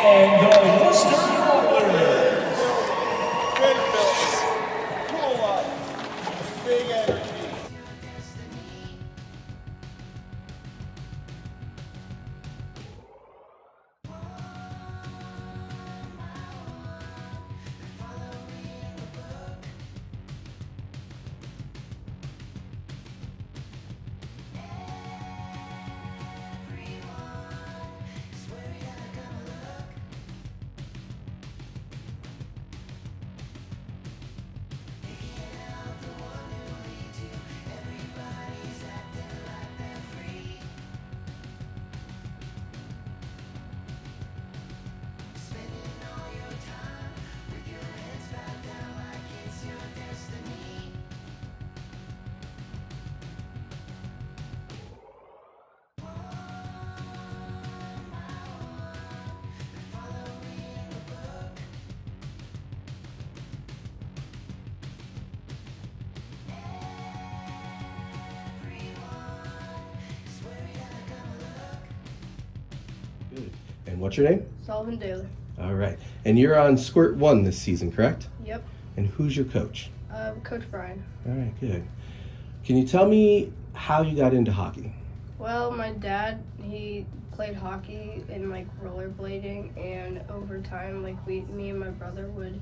and the Wooster Rollers. Good Phillips. Cool up. Big energy. Good. And what's your name? Sullivan Daly. All right. And you're on Squirt 1 this season, correct? Yep. And who's your coach? Coach Bryan. All right, good. Can you tell me how you got into hockey? Well, my dad, he played hockey and like rollerblading, and over time, like me and my brother would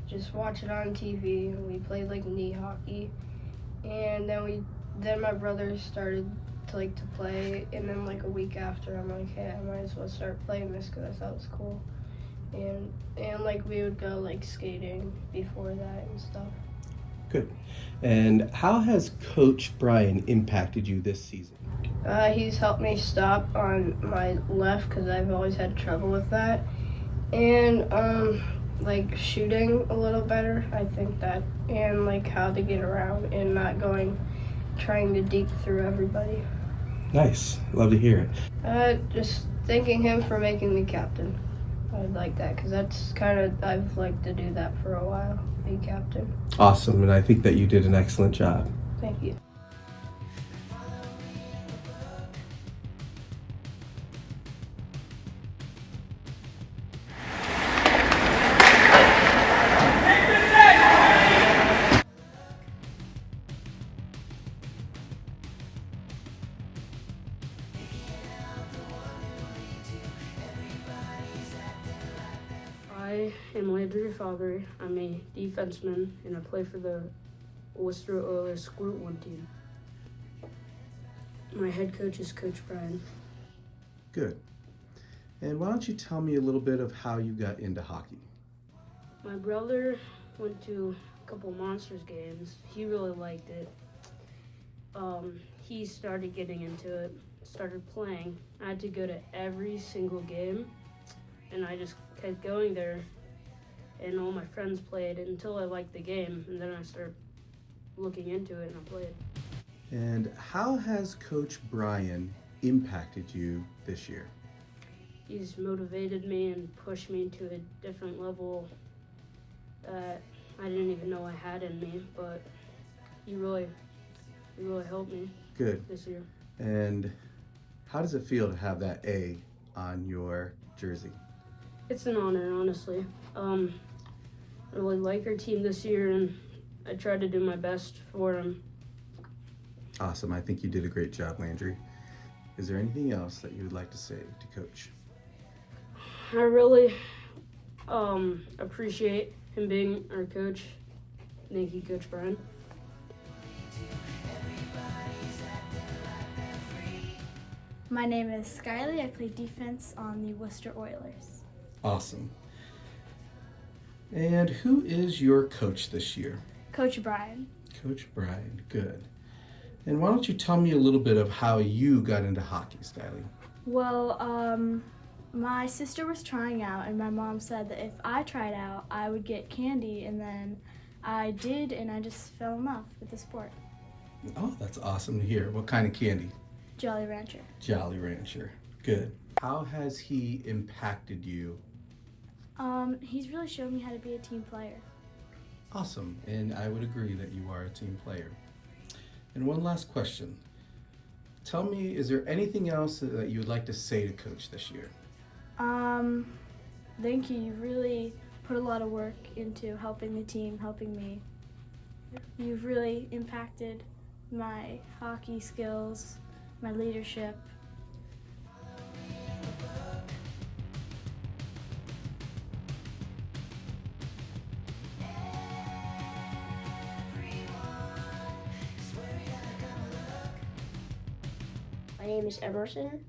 just watch it on TV. We played like knee hockey, and then my brother started to play, and then like a week after, I'm like, hey, I might as well start playing this because I thought it was cool, and like we would go like skating before that and stuff. Good. And how has Coach Bryan impacted you this season? He's helped me stop on my left because I've always had trouble with that, and like shooting a little better, I think that, and like how to get around and not trying to deke through everybody. Nice. Love to hear it. Just thanking him for making me captain. I'd like that because that's I've liked to do that for a while, be captain. Awesome. And I think that you did an excellent job. Thank you. I am Landry Father. I'm a defenseman, and I play for the Wooster Squirt 1 team. My head coach is Coach Bryan. Good. And why don't you tell me a little bit of how you got into hockey? My brother went to a couple Monsters games. He really liked it. He started getting into it, started playing. I had to go to every single game, and I just kept going there, and all my friends played until I liked the game, and then I started looking into it and I played. And how has Coach Bryan impacted you this year? He's motivated me and pushed me to a different level that I didn't even know I had in me, but he really helped me. Good. This year. And how does it feel to have that A on your jersey? It's an honor, honestly. I really like our team this year, and I tried to do my best for them. Awesome. I think you did a great job, Landry. Is there anything else that you would like to say to Coach? I really appreciate him being our coach. Thank you, Coach Bryan. My name is Skyly. I play defense on the Wooster Oilers. Awesome. And who is your coach this year? Coach Bryan. Coach Bryan, good. And why don't you tell me a little bit of how you got into hockey, Skyly? Well, my sister was trying out, and my mom said that if I tried out, I would get candy, and then I did, and I just fell in love with the sport. Oh, that's awesome to hear. What kind of candy? Jolly Rancher. Jolly Rancher, good. How has he impacted you? He's really shown me how to be a team player. Awesome, and I would agree that you are a team player. And one last question. Tell me, is there anything else that you would like to say to Coach this year? thank you. You really put a lot of work into helping the team, helping me. You've really impacted my hockey skills, my leadership. My name is Emerson.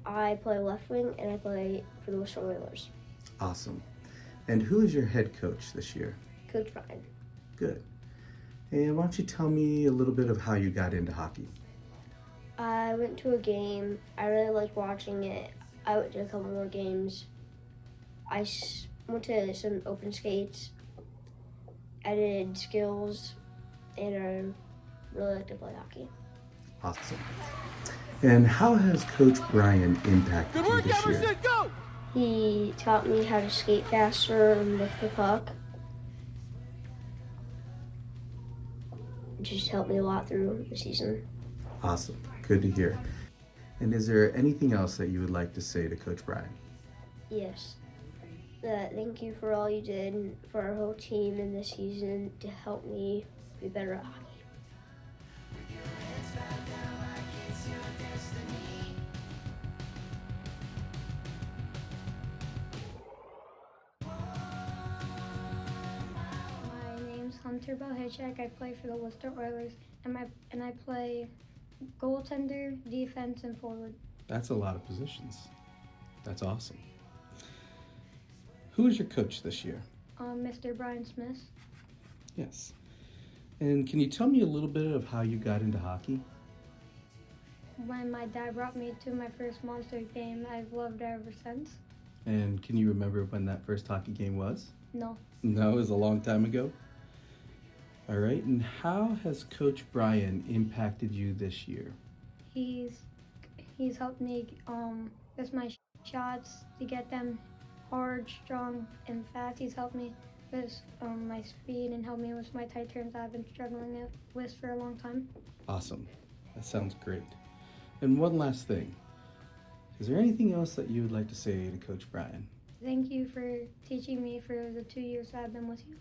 I play left wing and I play for the Wooster Oilers. Awesome. And who is your head coach this year? Coach Bryan. Good. And why don't you tell me a little bit of how you got into hockey? I went to a game. I really liked watching it. I went to a couple more games. Went to some open skates. I did skills, and I really like to play hockey. Awesome. And how has Coach Bryan impacted you this year? Go! He taught me how to skate faster and lift the puck. It just helped me a lot through the season. Awesome. Good to hear. And is there anything else that you would like to say to Coach Bryan? Yes. Thank you for all you did for our whole team in this season to help me be better at hockey. My name's Hunter Bohechek. I play for the Wooster Oilers, and I play goaltender, defense, and forward. That's a lot of positions. That's awesome. Who is your coach this year? Mr. Brian Smith. Yes. And can you tell me a little bit of how you got into hockey? When my dad brought me to my first Monster game, I've loved it ever since. And can you remember when that first hockey game was? No. No, it was a long time ago. All right. And how has Coach Bryan impacted you this year? He's helped me with my shots to get them hard, strong, and fast. He's helped me with my speed and helped me with my tight turns I've been struggling with for a long time. Awesome. That sounds great. And one last thing. Is there anything else that you would like to say to Coach Bryan? Thank you for teaching me for the 2 years that I've been with you.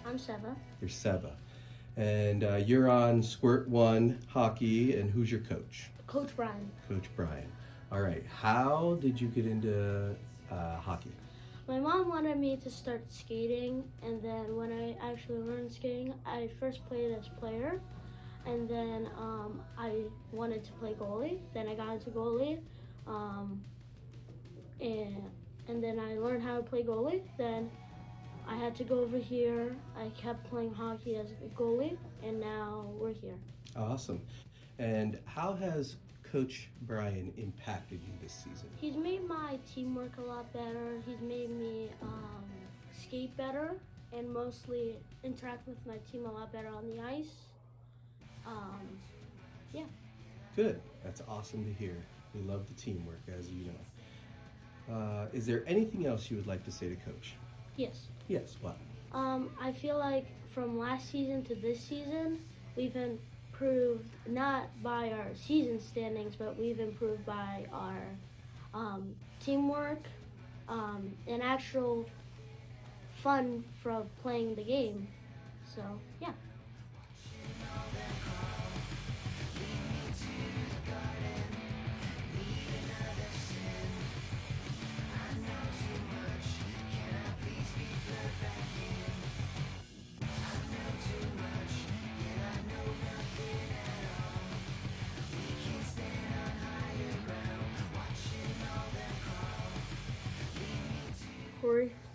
I'm Seva. You're Seva. And you're on Squirt 1 hockey, and who's your coach? Coach Bryan. Coach Bryan. All right. How did you get into hockey? My mom wanted me to start skating, and then when I actually learned skating, I first played as player, and then I wanted to play goalie. Then I got into goalie, and then I learned how to play goalie. Then I had to go over here. I kept playing hockey as a goalie, and now we're here. Awesome. And how has Coach Bryan impacted you this season? He's made my teamwork a lot better. He's made me skate better and mostly interact with my team a lot better on the ice. Yeah. Good. That's awesome to hear. We love the teamwork, as you know. Is there anything else you would like to say to Coach? Yes. Yes, what? I feel like from last season to this season, we've improved not by our season standings, but we've improved by our teamwork and actual fun from playing the game. So, yeah.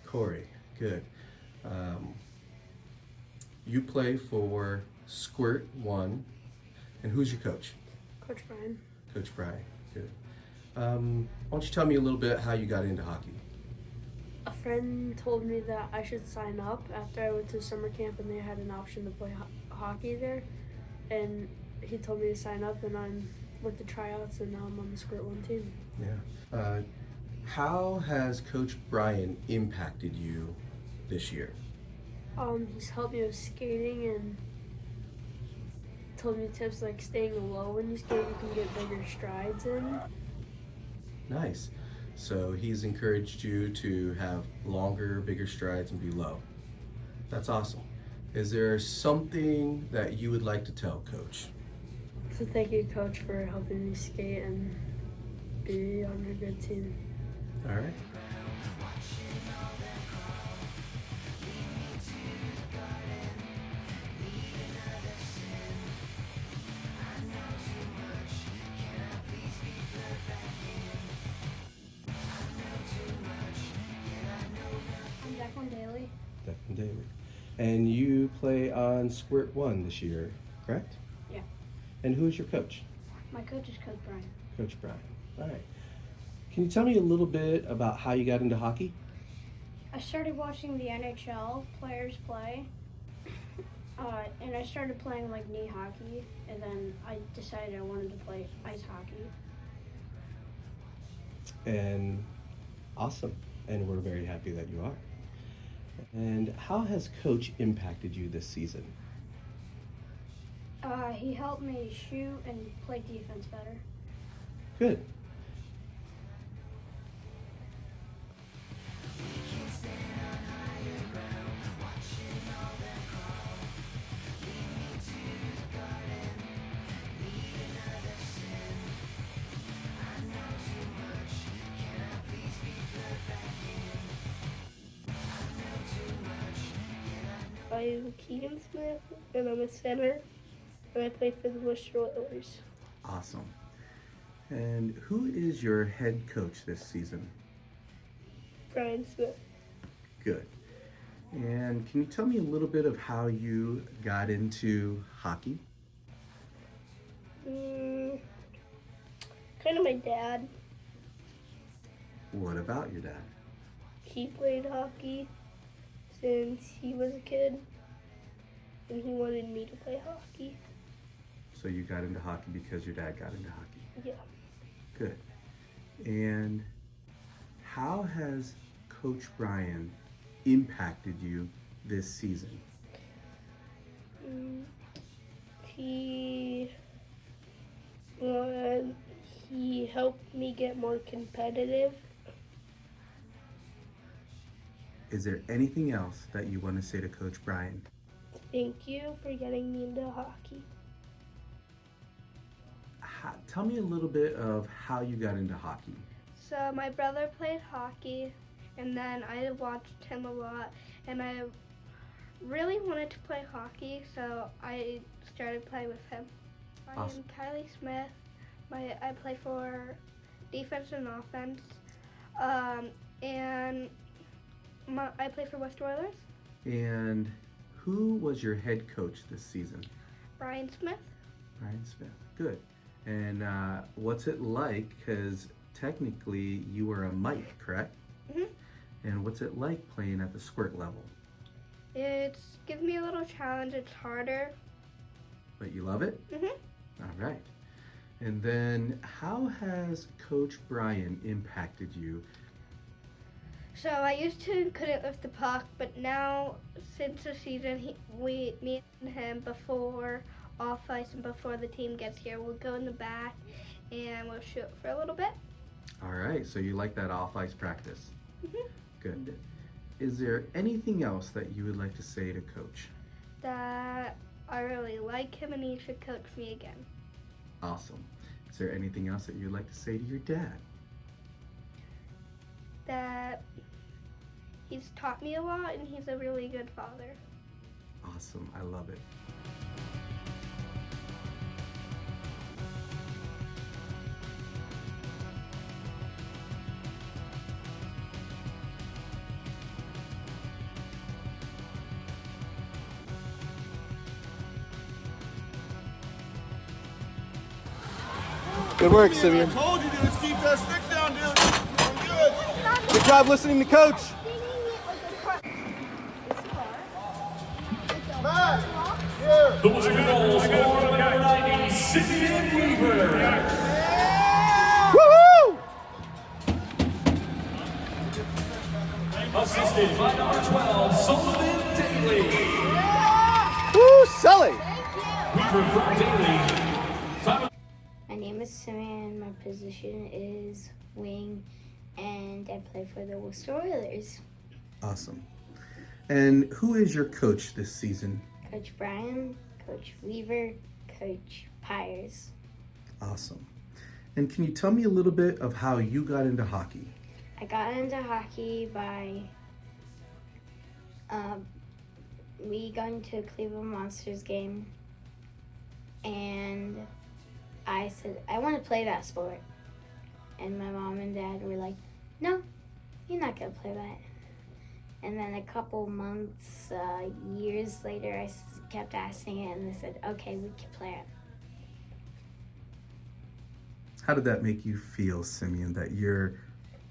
Corey, good. You play for Squirt 1, and who's your coach? Coach Bryan. Coach Bryan, good. Why don't you tell me a little bit how you got into hockey? A friend told me that I should sign up after I went to summer camp and they had an option to play hockey there. And he told me to sign up and I went to tryouts and now I'm on the Squirt 1 team. Yeah. How has Coach Bryan impacted you this year? He's helped me with skating and told me tips like staying low when you skate, you can get bigger strides in. Nice. So he's encouraged you to have longer, bigger strides and be low. That's awesome. Is there something that you would like to tell Coach? So thank you, Coach, for helping me skate and be on your good team. All right. Declan Daly. And you play on Squirt 1 this year, correct? Yeah. And who is your coach? My coach is Coach Bryan. Coach Bryan. All right. Can you tell me a little bit about how you got into hockey? I started watching the NHL players play, and I started playing like knee hockey, and then I decided I wanted to play ice hockey. And awesome. And we're very happy that you are. And how has Coach impacted you this season? He helped me shoot and play defense better. Good. I'm Keegan Smith, and I'm a center, and I play for the Wooster Oilers. Awesome. And who is your head coach this season? Brian Smith. Good. And can you tell me a little bit of how you got into hockey? Kind of my dad. What about your dad? He played hockey since he was a kid, and he wanted me to play hockey. So you got into hockey because your dad got into hockey. Yeah. Good. And how has Coach Bryan impacted you this season? He helped me get more competitive. Is there anything else that you want to say to Coach Bryan? Thank you for getting me into hockey. Tell me a little bit of how you got into hockey. So my brother played hockey, and then I watched him a lot, and I really wanted to play hockey, so I started playing with him. Awesome. I'm Kylie Smith. I play for defense and offense, and I play for Wooster Oilers. And who was your head coach this season? Brian Smith. Brian Smith. Good. And what's it like? Because technically you were a mite, correct? Mhm. And what's it like playing at the Squirt level? It gives me a little challenge. It's harder. But you love it? Mhm. All right. And then how has Coach Bryan impacted you? So I used to couldn't lift the puck, but now since the season, me and him before off ice and before the team gets here, we'll go in the back and we'll shoot for a little bit. All right. So you like that off ice practice? Mhm. Good. Is there anything else that you would like to say to Coach? That I really like him and he should coach me again. Awesome. Is there anything else that you'd like to say to your dad? That he's taught me a lot and he's a really good father. Awesome. I love it. Good work, Szymeon. I told you, dude. Let's keep that stick down, dude. Doing good. Good job listening to Coach. Matt, here. The Wooster goal scorer, number 90, Szymeon Weaver. Woohoo! Assisted by number 12, Sullivan Daly. Woo, Sully. Weaver from Daly Bryan. My position is wing, and I play for the Wooster Oilers. Awesome. And who is your coach this season? Coach Bryan, Coach Weaver, Coach Pyers. Awesome. And can you tell me a little bit of how you got into hockey? I got into hockey by me going to a Cleveland Monsters game, and I said, I want to play that sport. And my mom and dad were like, no, you're not going to play that. And then a couple months, years later, I kept asking it, and they said, okay, we can play it. How did that make you feel, Szymeon, that your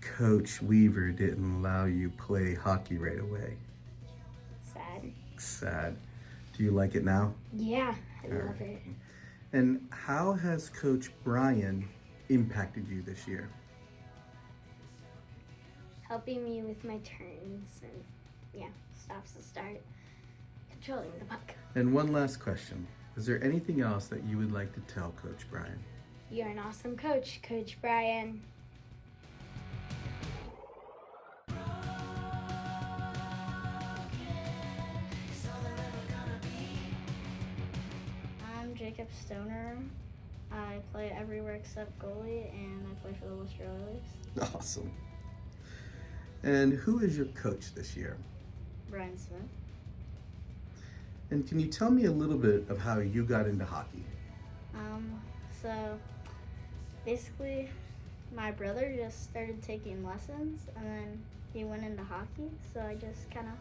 Coach Weaver didn't allow you play hockey right away? Sad. Sad. Do you like it now? Yeah, I love it. And how has Coach Bryan impacted you this year? Helping me with my turns and, stops the start, controlling the puck. And one last question. Is there anything else that you would like to tell Coach Bryan? You're an awesome coach, Coach Bryan. I'm Jacob Stoner. I play everywhere except goalie, and I play for the Wooster Oilers. Awesome. And who is your coach this year? Brian Smith. And can you tell me a little bit of how you got into hockey? So basically my brother just started taking lessons, and then he went into hockey, so I just kind of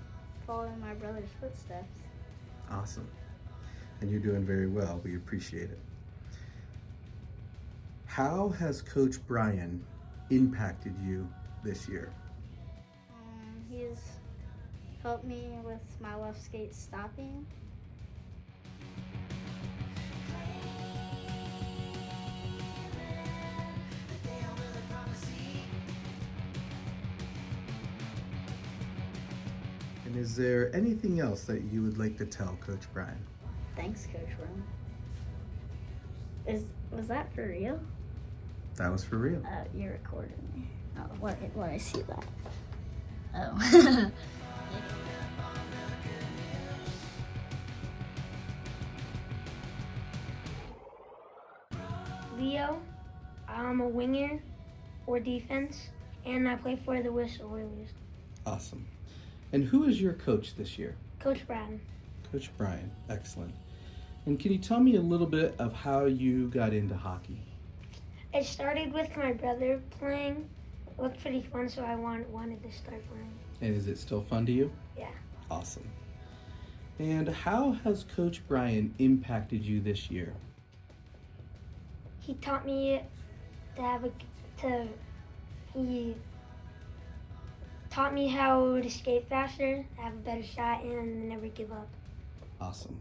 followed in my brother's footsteps. Awesome. And you're doing very well. We appreciate it. How has Coach Bryan impacted you this year? He's helped me with my left skate stopping. And is there anything else that you would like to tell Coach Bryan? Thanks, Coach Bryan. Was that for real? That was for real. You're recording me. Oh, what I see that. Oh. Leo, I'm a winger or defense, and I play for the Wooster Oilers. Awesome. And who is your coach this year? Coach Bryan. Coach Bryan. Excellent. And can you tell me a little bit of how you got into hockey? It started with my brother playing. It looked pretty fun, so I wanted to start playing. And is it still fun to you? Yeah. Awesome. And how has Coach Bryan impacted you this year? He taught me he taught me how to skate faster, have a better shot, and never give up. Awesome.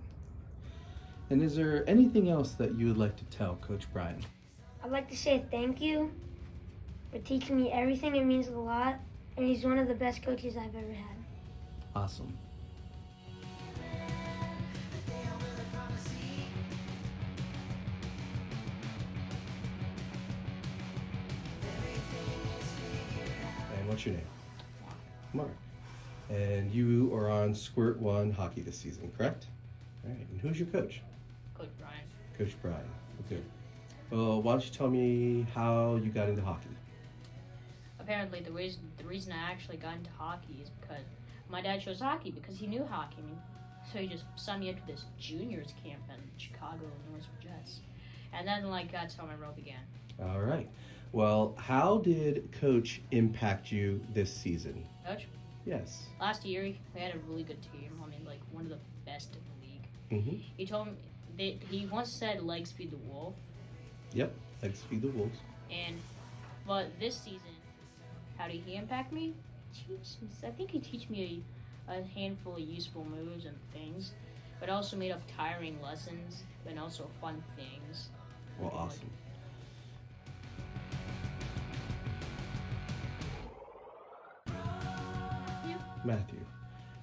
And is there anything else that you would like to tell Coach Bryan? I'd like to say thank you for teaching me everything. It means a lot, and he's one of the best coaches I've ever had. Awesome. And what's your name? Mark. And you are on Squirt 1 hockey this season, correct? All right. And who's your coach? Coach Bryan. Coach Bryan. Okay. Well, why don't you tell me how you got into hockey? Apparently, the reason I actually got into hockey is because my dad chose hockey because he knew hockey. So he just signed me up to this juniors camp in Chicago, Illinois for Jets. And then, that's how my road began. All right. Well, how did Coach impact you this season? Coach? Yes. Last year, we had a really good team. One of the best in the league. Mm-hmm. He told me, he once said, legs feed the wolf. Yep, legs feed the wolves. But this season, how did he impact me? I think he teach me a handful of useful moves and things, but also made up tiring lessons and also fun things. Well, awesome. Matthew.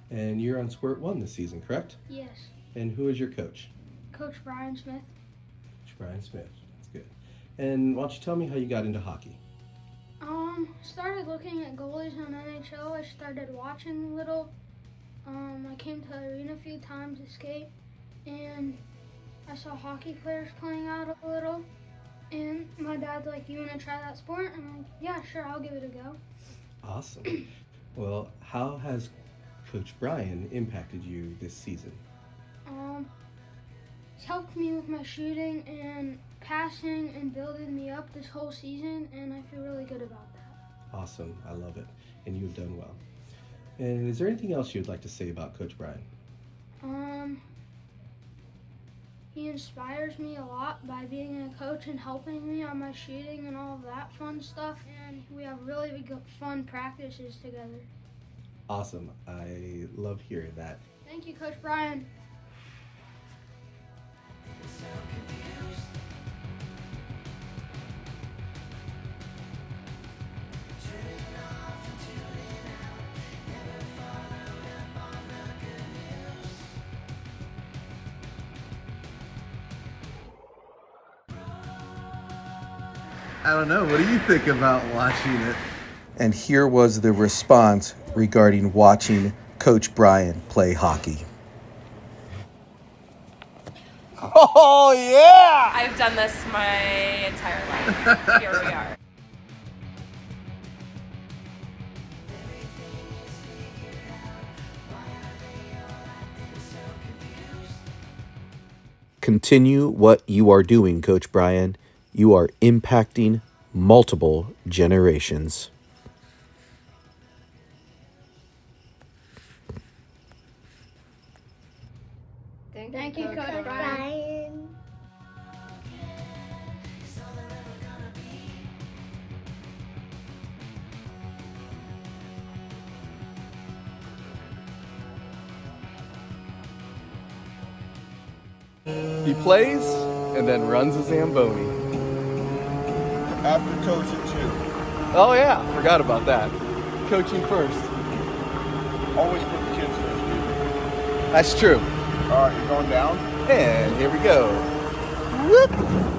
And you're on Squirt 1 this season, correct? Yes. And who is your coach? Coach Brian Smith. Coach Brian Smith. That's good. And why don't you tell me how you got into hockey? Started looking at goalies on NHL. I started watching a little. I came to the arena a few times to skate, and I saw hockey players playing out a little. And my dad's like, "You want to try that sport?" And I'm like, "Yeah, sure, I'll give it a go." Awesome. Well, how has Coach Bryan impacted you this season? He's helped me with my shooting and passing and building me up this whole season, and I feel really good about that. Awesome. I love it. And you've done well. And is there anything else you'd like to say about Coach Bryan? He inspires me a lot by being a coach and helping me on my shooting and all of that fun stuff. And we have really good fun practices together. Awesome. I love hearing that. Thank you, Coach Bryan. I don't know. What do you think about watching it? And here was the response regarding watching Coach Bryan play hockey. Oh, yeah! I've done this my entire life. Here we are. Continue what you are doing, Coach Bryan. You are impacting multiple generations. Thank you, Coach Bryan. He plays and then runs a Zamboni. After coaching too. Oh yeah, forgot about that. Coaching first. Always put the kids first, dude. That's true. All right, you're going down? And here we go. Whoop!